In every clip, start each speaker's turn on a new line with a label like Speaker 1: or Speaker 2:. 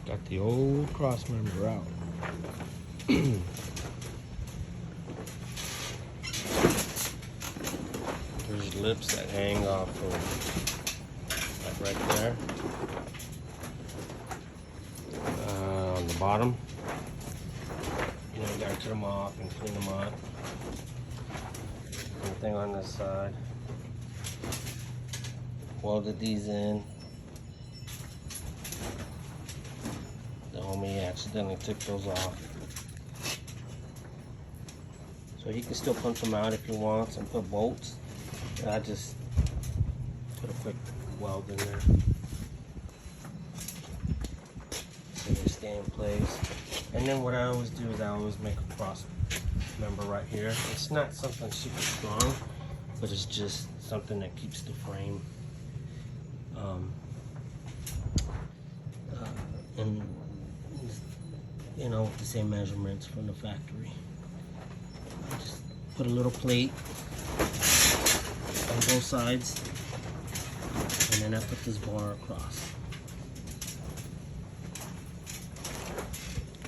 Speaker 1: Got the old cross member out. There's lips that hang off of like right there. On the bottom. You know, you gotta cut them off and clean them up. Same thing on this side. Welded these in. The homie accidentally took those off. So he can still punch them out if he wants and put bolts. And I just put a quick weld in there so they stay in place. And then what I always do is I always make a cross member right here. It's not something super strong, but it's just something that keeps the frame and you know, with the same measurements from the factory. I just put a little plate on both sides, and then I put this bar across.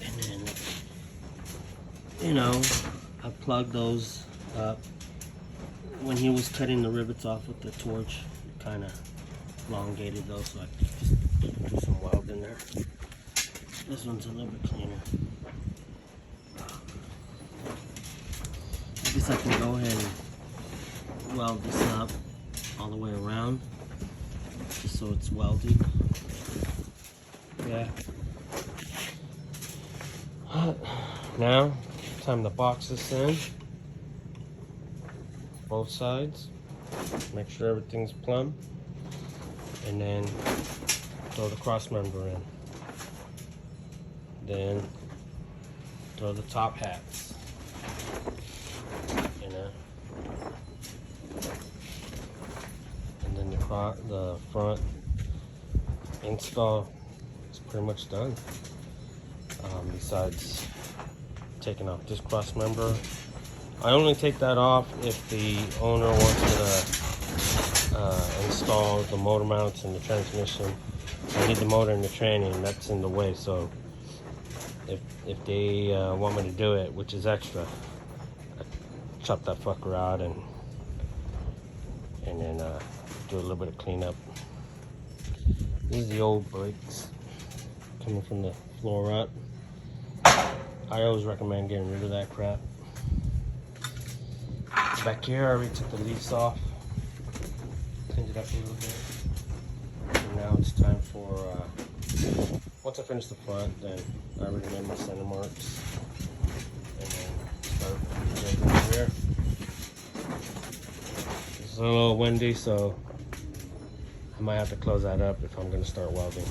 Speaker 1: And then, you know, I plugged those up. When he was cutting the rivets off with the torch, it kind of elongated those, so I just do some weld in there. This one's a little bit cleaner. I guess I can go ahead and weld this up all the way around, just so it's welded. Yeah. Now, time to box this in. Both sides. Make sure everything's plumb. And then throw the cross member in. Then throw the top hats, you know, and then the front install is pretty much done. Besides taking off this cross member, I only take that off if the owner wants me to install the motor mounts and the transmission. I need the motor and the tranny, and that's in the way, so if they want me to do it, which is extra, I chop that fucker out and then do a little bit of cleanup. These are the old brakes coming from the floor rut. I always recommend getting rid of that crap. Back here, I already took the leaves off, cleaned it up a little bit. And now it's time for, once I finish the front, then I already made my center marks. And then start making the rear. It's a little windy, so I might have to close that up if I'm going to start welding.